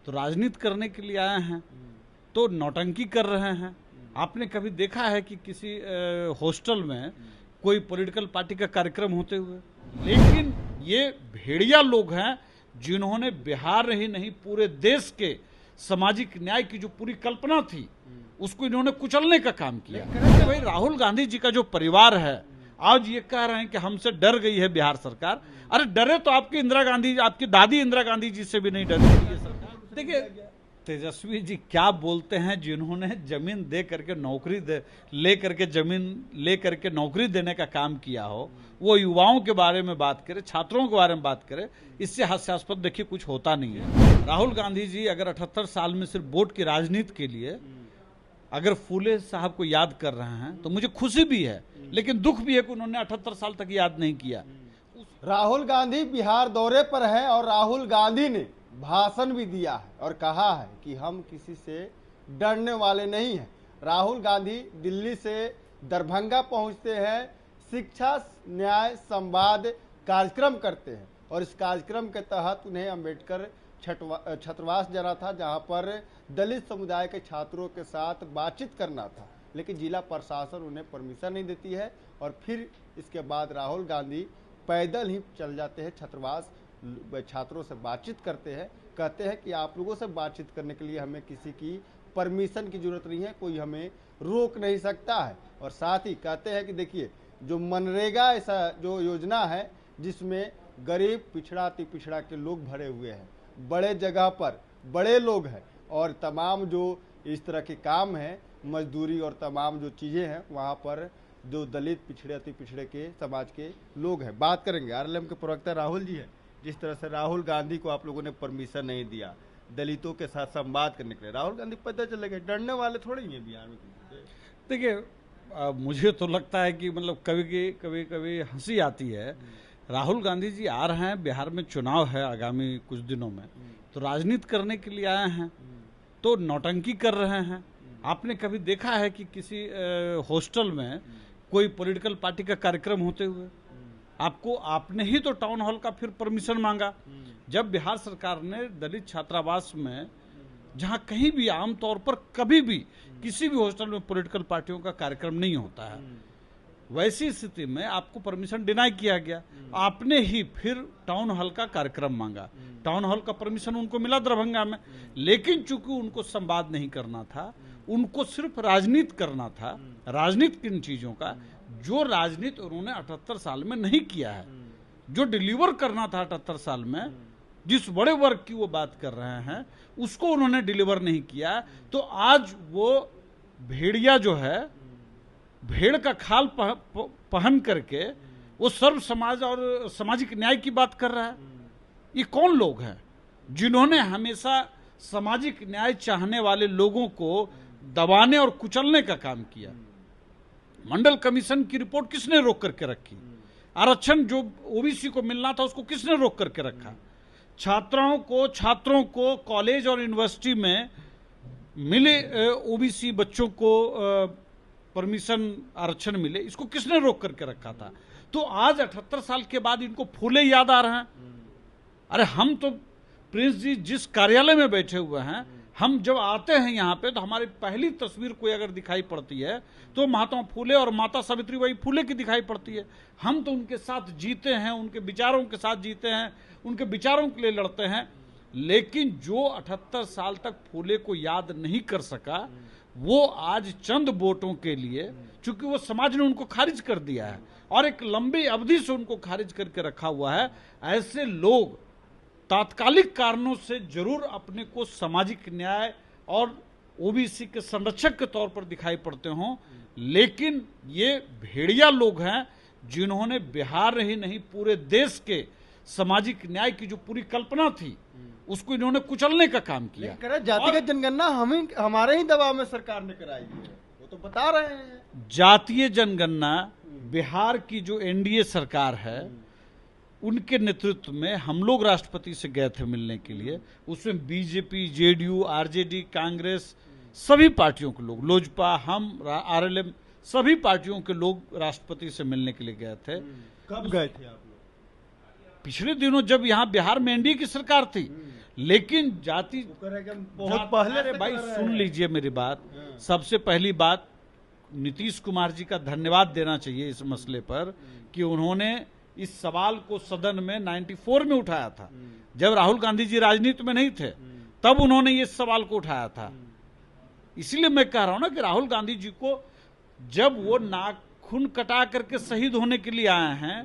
तो राजनीति करने के लिए आए हैं तो नौटंकी कर रहे हैं। आपने कभी देखा है कि किसी हॉस्टल में कोई पॉलिटिकल पार्टी का कार्यक्रम होते हुए? लेकिन ये भेड़िया लोग हैं जिन्होंने बिहार ही नहीं पूरे देश के सामाजिक न्याय की जो पूरी कल्पना थी उसको इन्होंने कुचलने का काम किया। भाई राहुल गांधी जी का जो परिवार है आज ये कह रहे हैं कि हमसे डर गई है बिहार सरकार। अरे डरे तो आपकी इंदिरा गांधी, आपकी दादी इंदिरा गांधी जी से भी नहीं डरी ये सरकार। देखिए तेजस्वी जी क्या बोलते हैं, जिन्होंने जमीन दे करके नौकरी ले करके नौकरी देने का काम किया हो, वो युवाओं के बारे में बात करे, छात्रों के बारे में बात करे, इससे हास्यास्पद देखिए कुछ होता नहीं है। राहुल गांधी जी अगर 78 साल में सिर्फ वोट की राजनीति के लिए अगर फूले साहब को याद कर रहे हैं तो मुझे खुशी भी है, लेकिन दुख भी है कि उन्होंने 78 साल तक याद नहीं किया। राहुल गांधी बिहार दौरे पर है और राहुल गांधी ने भाषण भी दिया है और कहा है कि हम किसी से डरने वाले नहीं हैं। राहुल गांधी दिल्ली से दरभंगा पहुंचते हैं, शिक्षा न्याय संवाद कार्यक्रम करते हैं और इस कार्यक्रम के तहत उन्हें अंबेडकर छात्रावास जाना था, जहां पर दलित समुदाय के छात्रों के साथ बातचीत करना था, लेकिन जिला प्रशासन उन्हें परमिशन नहीं देती है और फिर इसके बाद राहुल गांधी पैदल ही चल जाते हैं छात्रावास, छात्रों से बातचीत करते हैं, कहते हैं कि आप लोगों से बातचीत करने के लिए हमें किसी की परमिशन की जरूरत नहीं है, कोई हमें रोक नहीं सकता है। और साथ ही कहते हैं कि देखिए जो मनरेगा ऐसा जो योजना है जिसमें गरीब पिछड़ा अति पिछड़ा के लोग भरे हुए हैं, बड़े जगह पर बड़े लोग हैं और तमाम जो इस तरह के काम हैं मजदूरी और तमाम जो चीज़ें हैं वहाँ पर जो दलित पिछड़े अति पिछड़े के समाज के लोग हैं। बात करेंगे आरएलएम के प्रवक्ता राहुल जी हैं। जिस तरह से राहुल गांधी को आप लोगों ने परमिशन नहीं दिया दलितों के साथ संवाद करने के लिए, राहुल गांधी पता चलेगा डरने वाले थोड़े ही हैं बिहार में। देखिए मुझे तो लगता है कि मतलब कभी हंसी आती है। राहुल गांधी जी आ रहे हैं, बिहार में चुनाव है आगामी कुछ दिनों में, तो राजनीति करने के लिए आए हैं तो नौटंकी कर रहे हैं। आपने कभी देखा है कि किसी हॉस्टल में कोई पॉलिटिकल पार्टी का कार्यक्रम होते हुए? आपने ही तो टाउन हॉल का फिर परमिशन मांगा। जब बिहार सरकार ने दलित छात्रावास में, जहां कहीं भी आमतौर पर कभी भी किसी भी हॉस्टल में पॉलिटिकल पार्टियों का कार्यक्रम नहीं होता है, वैसी स्थिति में आपको परमिशन डिनाई किया गया। आपने ही फिर टाउन हॉल का कार्यक्रम मांगा, टाउन हॉल का परमिशन उनको मिला दरभंगा में, लेकिन चूंकि उनको संवाद नहीं करना था, उनको सिर्फ राजनीति करना था, राजनीति किन चीजों का जो राजनीति उन्होंने 78 साल में नहीं किया है, जो डिलीवर करना था 78 साल में, जिस बड़े वर्ग की वो बात कर रहे हैं उसको उन्होंने डिलीवर नहीं किया। तो आज वो भेड़िया जो है, भेड़ का खाल पहन करके वो सर्व समाज और सामाजिक न्याय की बात कर रहा है। ये कौन लोग हैं जिन्होंने हमेशा सामाजिक न्याय चाहने वाले लोगों को दबाने और कुचलने का काम किया? मंडल कमीशन की रिपोर्ट किसने रोक करके रखी? आरक्षण जो ओबीसी को मिलना था उसको किसने रोक करके रखा? छात्रों को कॉलेज और यूनिवर्सिटी में मिले ओबीसी बच्चों को परमिशन आरक्षण मिले, इसको किसने रोक करके रखा था? तो आज 78 साल के बाद इनको फूले याद आ रहे हैं। अरे हम तो प्रिंस जी जिस कार्यालय में बैठे हुए हैं, हम जब आते हैं यहाँ पे तो हमारी पहली तस्वीर कोई अगर दिखाई पड़ती है तो महात्मा फूले और माता सावित्रीबाई फूले की दिखाई पड़ती है। हम तो उनके साथ जीते हैं, उनके विचारों के साथ जीते हैं, उनके विचारों के लिए लड़ते हैं। लेकिन जो 78 साल तक फूले को याद नहीं कर सका, वो आज चंद वोटों के लिए, चूंकि वो समाज ने उनको खारिज कर दिया है और एक लंबी अवधि से उनको खारिज करके रखा हुआ है, ऐसे लोग तात्कालिक कारणों से जरूर अपने को सामाजिक न्याय और ओबीसी के संरक्षक के तौर पर दिखाई पड़ते हों, लेकिन ये भेड़िया लोग हैं जिन्होंने बिहार ही नहीं पूरे देश के सामाजिक न्याय की जो पूरी कल्पना थी उसको इन्होंने कुचलने का काम किया। जातिगत जनगणना हमारे ही दबाव में सरकार ने कराई है, वो तो बता रहे हैं। जातीय जनगणना बिहार की जो एनडीए सरकार है उनके नेतृत्व में हम लोग राष्ट्रपति से गए थे मिलने के लिए। उसमें बीजेपी, जेडीयू, आरजेडी, कांग्रेस, सभी पार्टियों के लोग, लोजपा, हम, आरएलएम, सभी पार्टियों के लोग राष्ट्रपति से मिलने के लिए गए थे। कब गए थे आप पिछले दिनों जब यहाँ बिहार में एनडीए की सरकार थी, लेकिन जाति बहुत पहले अरे भाई सुन लीजिए मेरी बात। सबसे पहली बात, नीतीश कुमार जी का धन्यवाद देना चाहिए इस मसले पर कि उन्होंने इस सवाल को सदन में 94 में उठाया था, जब राहुल गांधी जी राजनीति में नहीं थे, तब उन्होंने इस सवाल को उठाया था। इसलिए मैं कह रहा हूं ना कि राहुल गांधी जी को जब वो नाखून कटा करके शहीद होने के लिए आए हैं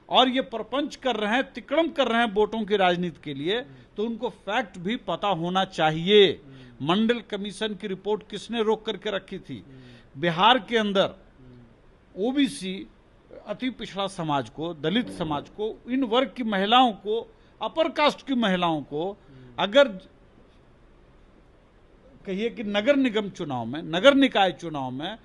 और ये प्रपंच कर रहे हैं, तिकड़म कर रहे हैं वोटों की राजनीति के लिए, तो उनको फैक्ट भी पता होना चाहिए। मंडल कमीशन की रिपोर्ट किसने रोक करके रखी थी? बिहार के अंदर ओबीसी, अति पिछड़ा समाज को, दलित समाज को, इन वर्ग की महिलाओं को, अपर कास्ट की महिलाओं को अगर कहिए कि नगर निगम चुनाव में, नगर निकाय चुनाव में,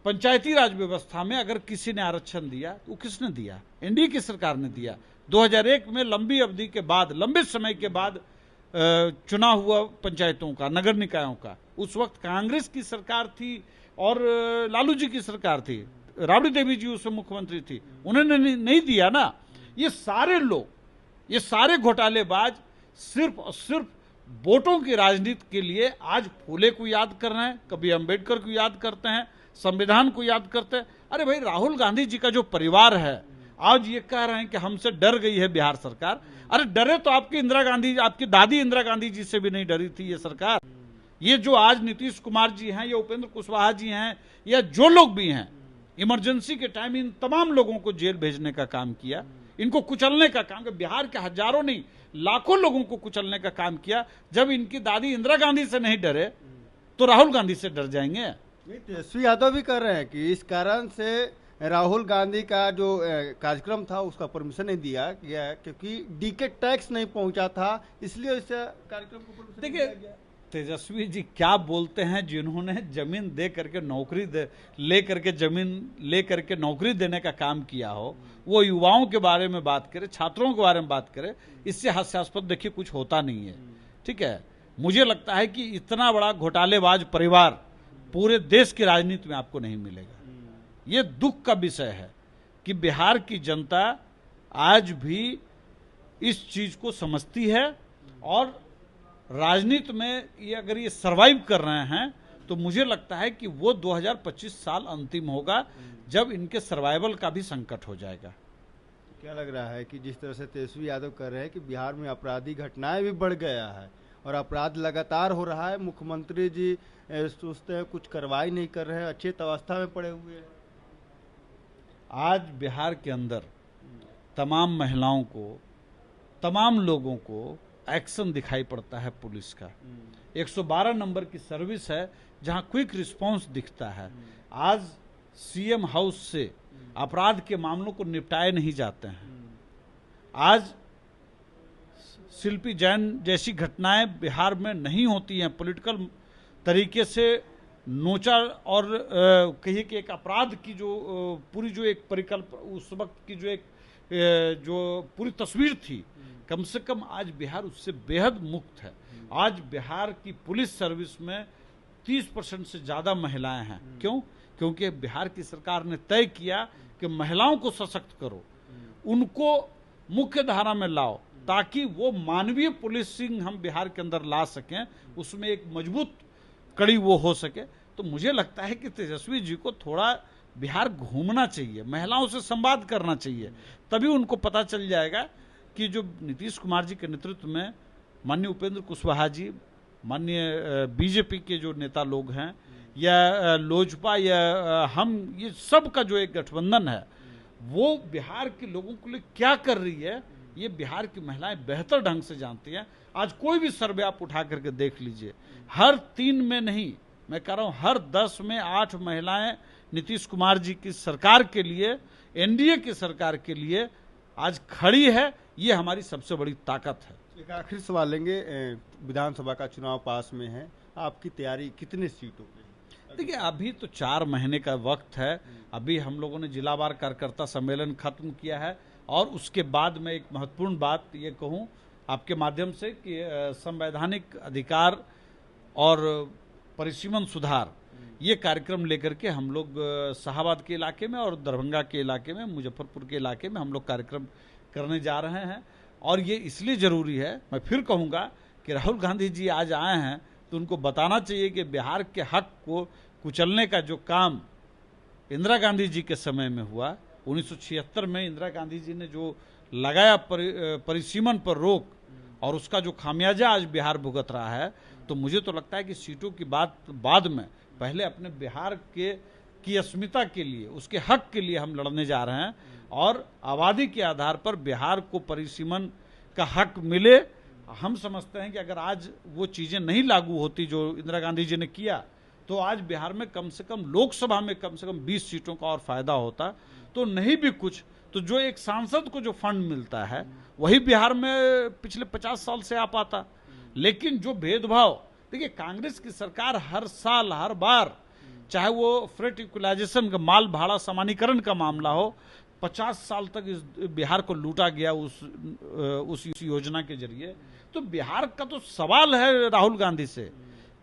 पंचायती राज व्यवस्था में अगर किसी ने आरक्षण दिया तो किसने दिया? एनडीए की सरकार ने दिया। 2001 में लंबी अवधि के बाद, लंबे समय के बाद चुनाव हुआ पंचायतों का, नगर निकायों का। उस वक्त कांग्रेस की सरकार थी और लालू जी की सरकार थी, राबड़ी देवी जी उस मुख्यमंत्री थी, उन्होंने नहीं दिया ना। ये सारे लोग, ये सारे घोटालेबाज सिर्फ और सिर्फ वोटों की राजनीति के लिए आज फूले को याद कर रहे हैं, कभी अंबेडकर को याद करते हैं, संविधान को याद करते हैं। अरे भाई, राहुल गांधी जी का जो परिवार है आज ये कह रहे हैं कि हमसे डर गई है बिहार सरकार। अरे डरे तो आपकी इंदिरा गांधी, आपकी दादी इंदिरा गांधी जी से भी नहीं डरी थी ये सरकार। ये जो आज नीतीश कुमार जी हैं या उपेंद्र कुशवाहा जी हैं या जो लोग भी हैं, इमरजेंसी के टाइम इन तमाम लोगों को जेल भेजने का काम किया, इनको कुचलने का काम किया। बिहार के हजारों नहीं लाखों लोगों को कुचलने का काम किया। जब इनकी दादी इंदिरा गांधी से नहीं डरे तो राहुल गांधी से डर जाएंगे? तेजस्वी यादव भी कर रहे हैं कि इस कारण से राहुल गांधी का जो कार्यक्रम था उसका परमिशन नहीं दिया गया, क्योंकि डीके टैक्स नहीं पहुंचा था, इसलिए इस कार्यक्रम को परमिशन देखिए तेजस्वी जी क्या बोलते हैं, जिन्होंने जमीन दे करके नौकरी ले करके नौकरी देने का काम किया हो, वो युवाओं के बारे में बात करे, छात्रों के बारे में बात करे, इससे हास्यास्पद देखिए कुछ होता नहीं है। ठीक है, मुझे लगता है कि इतना बड़ा घोटालेबाज परिवार पूरे देश की राजनीति में आपको नहीं मिलेगा। ये दुख का विषय है कि बिहार की जनता आज भी इस चीज को समझती है और राजनीति में ये अगर ये सरवाइव कर रहे हैं तो मुझे लगता है कि वो 2025 साल अंतिम होगा जब इनके सर्वाइवल का भी संकट हो जाएगा। क्या लग रहा है कि जिस तरह से तेजस्वी यादव कर रहे हैं कि बिहार में आपराधिक घटनाएं भी बढ़ गया है और अपराध लगातार हो रहा है, मुख्यमंत्री जी सोचते हैं कुछ कार्रवाई नहीं कर रहे हैं, अच्छे अवस्था में पड़े हुए हैं। आज बिहार के अंदर तमाम महिलाओं को, तमाम लोगों को एक्शन दिखाई पड़ता है पुलिस का। 112 नंबर की सर्विस है जहां क्विक रिस्पांस दिखता है। आज सीएम हाउस से अपराध के मामलों को निपटाए नहीं जाते हैं। आज शिल्पी जैन जैसी घटनाएं बिहार में नहीं होती हैं। पॉलिटिकल तरीके से नोचा और कहिए कि एक अपराध की जो पूरी जो एक परिकल्प उस वक्त की जो पूरी तस्वीर थी, कम से कम आज बिहार उससे बेहद मुक्त है। आज बिहार की पुलिस सर्विस में 30% से ज़्यादा महिलाएं हैं। क्यों? क्योंकि बिहार की सरकार ने तय किया कि महिलाओं को सशक्त करो, उनको मुख्य धारा में लाओ, ताकि वो मानवीय पुलिसिंग हम बिहार के अंदर ला सकें, उसमें एक मजबूत कड़ी वो हो सके। तो मुझे लगता है कि तेजस्वी जी को थोड़ा बिहार घूमना चाहिए, महिलाओं से संवाद करना चाहिए, तभी उनको पता चल जाएगा कि जो नीतीश कुमार जी के नेतृत्व में माननीय उपेंद्र कुशवाहा जी, माननीय बीजेपी के जो नेता लोग हैं या लोजपा या हम, ये सब का जो एक गठबंधन है, वो बिहार के लोगों के लिए क्या कर रही है, ये बिहार की महिलाएं बेहतर ढंग से जानती हैं। आज कोई भी सर्वे आप उठा करके देख लीजिए, हर 3 में नहीं, मैं कह रहा हूं हर 10 में 8 महिलाएं नीतीश कुमार जी की सरकार के लिए, एनडीए की सरकार के लिए आज खड़ी है। ये हमारी सबसे बड़ी ताकत है। एक आखिरी सवाल लेंगे, विधानसभा का चुनाव पास में है, आपकी तैयारी कितने सीटों पे? देखिए अभी तो 4 महीने का वक्त है। अभी हम लोगों ने जिलावार कार्यकर्ता सम्मेलन खत्म किया है और उसके बाद में एक महत्वपूर्ण बात ये कहूँ आपके माध्यम से कि संवैधानिक अधिकार और परिसीमन सुधार, ये कार्यक्रम लेकर के हम लोग शाहाबाद के इलाके में और दरभंगा के इलाके में, मुजफ्फरपुर के इलाके में हम लोग कार्यक्रम करने जा रहे हैं। और ये इसलिए ज़रूरी है, मैं फिर कहूँगा कि राहुल गांधी जी आज आए हैं तो उनको बताना चाहिए कि बिहार के हक को कुचलने का जो काम इंदिरा गांधी जी के समय में हुआ, 1976 में इंदिरा गांधी जी ने जो लगाया परिसीमन पर रोक, और उसका जो खामियाजा आज बिहार भुगत रहा है, तो मुझे तो लगता है कि सीटों की बात बाद में, पहले अपने बिहार की अस्मिता के लिए, उसके हक के लिए हम लड़ने जा रहे हैं। और आबादी के आधार पर बिहार को परिसीमन का हक मिले। हम समझते हैं कि अगर आज वो चीज़ें नहीं लागू होती जो इंदिरा गांधी जी ने किया, तो आज बिहार में कम से कम लोकसभा में कम से कम 20 सीटों का और फायदा होता। तो नहीं भी कुछ तो जो एक सांसद को जो फंड मिलता है वही बिहार में पिछले 50 साल से आ पाता। लेकिन जो भेदभाव, देखिए कांग्रेस की सरकार हर साल हर बार, चाहे वो फ्रेट इक्वलाइजेशन का माल भाड़ा समानीकरण का मामला हो, 50 साल तक इस बिहार को लूटा गया उस योजना के जरिए। तो बिहार का तो सवाल है राहुल गांधी से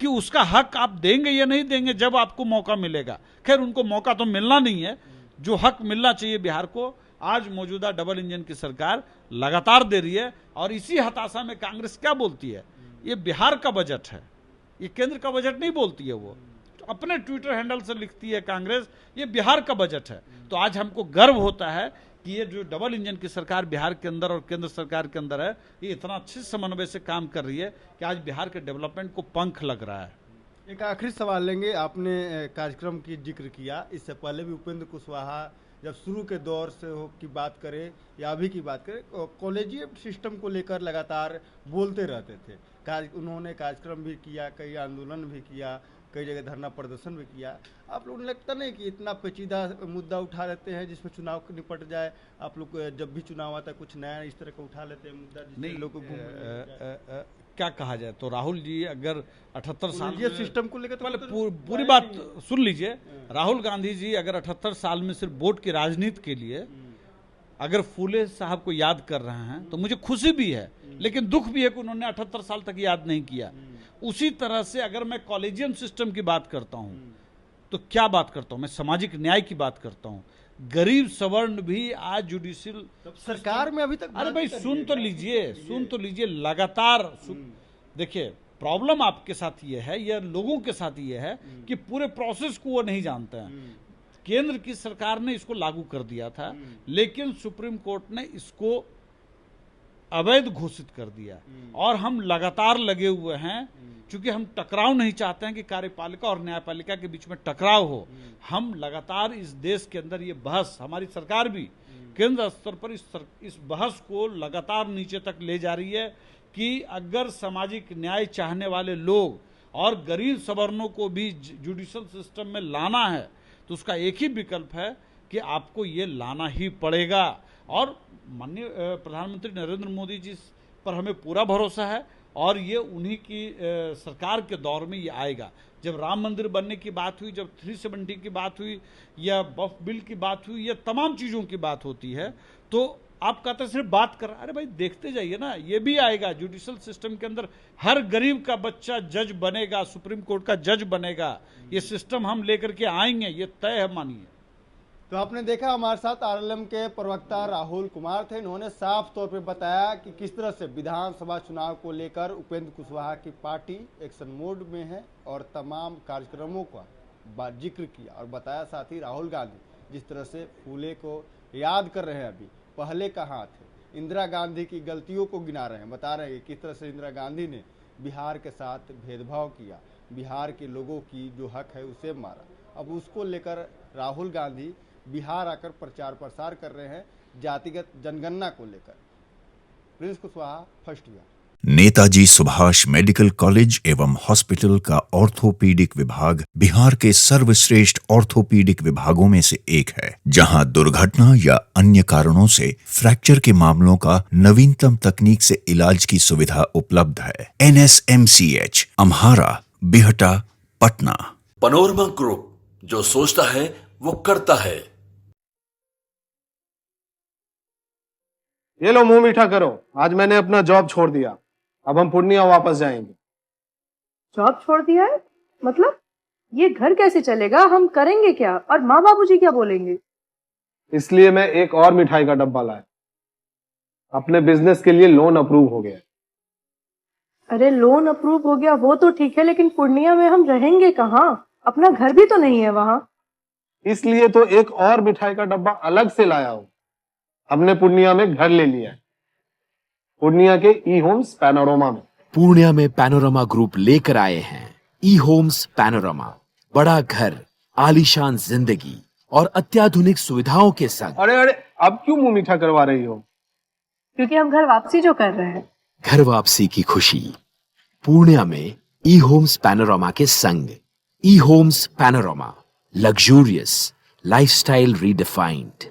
कि उसका हक आप देंगे या नहीं देंगे जब आपको मौका मिलेगा। खैर उनको मौका तो मिलना नहीं है, जो हक मिलना चाहिए बिहार को आज मौजूदा डबल इंजन की सरकार लगातार दे रही है। और इसी हताशा में कांग्रेस क्या बोलती है, ये बिहार का बजट है, ये केंद्र का बजट नहीं बोलती है। वो अपने ट्विटर हैंडल से लिखती है कांग्रेस, ये बिहार का बजट है। तो आज हमको गर्व होता है कि ये जो डबल इंजन की सरकार बिहार के अंदर और केंद्र सरकार के अंदर है, ये इतना अच्छे समन्वय से काम कर रही है कि आज बिहार के डेवलपमेंट को पंख लग रहा है। एक आखिरी सवाल लेंगे। आपने कार्यक्रम की जिक्र किया, इससे पहले भी उपेंद्र कुशवाहा जब शुरू के दौर से हो की बात करें या अभी की बात करें, कॉलेजियम सिस्टम को लेकर लगातार बोलते रहते थे। उन्होंने कार्यक्रम भी किया, कई आंदोलन भी किया, कई जगह धरना प्रदर्शन भी किया। आप लोगों को लगता नहीं कि इतना पेचीदा मुद्दा उठा लेते हैं जिसमें चुनाव निपट जाए? आप लोग जब भी चुनाव आता है कुछ नया इस तरह का उठा लेते हैं मुद्दा जिससे लोग को क्या कहा जाए। तो राहुल जी अगर 78 साल ये सिस्टम को लेकर पहले पूरी बात सुन लीजिए। राहुल गांधी जी अगर 78 साल में सिर्फ वोट की राजनीति के लिए अगर फूले साहब को याद कर रहे हैं तो मुझे खुशी भी है, लेकिन दुख भी है कि उन्होंने 78 साल तक याद नहीं किया। उसी तरह से अगर मैं कॉलेजियम सिस्टम की बात करता हूं तो क्या बात करता हूं, मैं सामाजिक न्याय की बात करता हूं। गरीब सवर्ण भी आज जुडिशियल सरकार में अभी तक, अरे भाई सुन तो लीजिए लगातार। देखिए प्रॉब्लम आपके साथ ये है या लोगों के साथ ये है कि पूरे प्रोसेस को वो नहीं जानते हैं। केंद्र की सरकार ने इसको लागू कर दिया था, लेकिन सुप्रीम कोर्ट ने इसको अवैध घोषित कर दिया। और हम लगातार लगे हुए हैं, क्योंकि हम टकराव नहीं चाहते हैं कि कार्यपालिका और न्यायपालिका के बीच में टकराव हो। हम लगातार इस देश के अंदर ये बहस, हमारी सरकार भी केंद्र स्तर पर इस बहस को लगातार नीचे तक ले जा रही है कि अगर सामाजिक न्याय चाहने वाले लोग और गरीब सवर्णों को भी जुडिशल सिस्टम में लाना है तो उसका एक ही विकल्प है कि आपको ये लाना ही पड़ेगा। और माननीय प्रधानमंत्री नरेंद्र मोदी जी पर हमें पूरा भरोसा है और ये उन्हीं की सरकार के दौर में ये आएगा। जब राम मंदिर बनने की बात हुई, जब 370 की बात हुई या वक्फ बिल की बात हुई, या तमाम चीज़ों की बात होती है, तो आप कहते हैं सिर्फ बात कर, अरे भाई देखते जाइए ना, ये भी आएगा। जुडिशल सिस्टम के अंदर हर गरीब का बच्चा जज बनेगा, सुप्रीम कोर्ट का जज बनेगा। ये सिस्टम हम लेकर के आएंगे, ये तय है, मानिए। तो आपने देखा हमारे साथ आरएलएम के प्रवक्ता राहुल कुमार थे। इन्होंने साफ तौर पे बताया कि किस तरह से विधानसभा चुनाव को लेकर उपेंद्र कुशवाहा की पार्टी एक्शन मोड में है और तमाम कार्यक्रमों का जिक्र किया और बताया। साथ ही राहुल गांधी जिस तरह से फूले को याद कर रहे हैं, अभी पहले कहाँ थे, इंदिरा गांधी की गलतियों को गिना रहे हैं, बता रहे हैं कि किस तरह से इंदिरा गांधी ने बिहार के साथ भेदभाव किया, बिहार के लोगों की जो हक है उसे मारा। अब उसको लेकर राहुल गांधी बिहार आकर प्रचार प्रसार कर रहे हैं जातिगत जनगणना को लेकर। Prince Kushwaha, first year. Netaji Subhash medical college एवं हॉस्पिटल का ऑर्थोपीडिक विभाग बिहार के सर्वश्रेष्ठ ऑर्थोपीडिक विभागों में से एक है, जहां दुर्घटना या अन्य कारणों से फ्रैक्चर के मामलों का नवीनतम तकनीक से इलाज की सुविधा उपलब्ध है। NSMCH, Amhara, Bihta, Patna. Panorama group, जो सोचता है वो करता है। ये लो मुंह मीठा करो, आज मैंने अपना जॉब छोड़ दिया, अब हम पूर्णिया वापस जाएंगे। जॉब छोड़ दिया है? मतलब ये घर कैसे चलेगा, हम करेंगे क्या और माँ बाबूजी क्या बोलेंगे? इसलिए मैं एक और मिठाई का डब्बा लाया। अपने बिजनेस के लिए लोन अप्रूव हो गया। अरे लोन अप्रूव हो गया वो तो ठीक है, लेकिन पूर्णिया में हम रहेंगे कहाँ? अपना घर भी तो नहीं है वहाँ। इसलिए तो एक और मिठाई का डब्बा अलग से लाया हूं। हमने पूर्णिया में घर ले लिया है, पूर्णिया के ई होम्स पैनोरमा में। पूर्णिया में पैनोरमा ग्रुप लेकर आए हैं ई होम्स पैनोरमा। बड़ा घर, आलीशान जिंदगी और अत्याधुनिक सुविधाओं के संग। अरे अरे, अब क्यों मुंह मीठा करवा रही हो? क्योंकि हम घर वापसी जो कर रहे हैं। घर वापसी की खुशी पूर्णिया में ई होम्स पैनोरमा के संग। ई homes panorama, luxurious lifestyle redefined.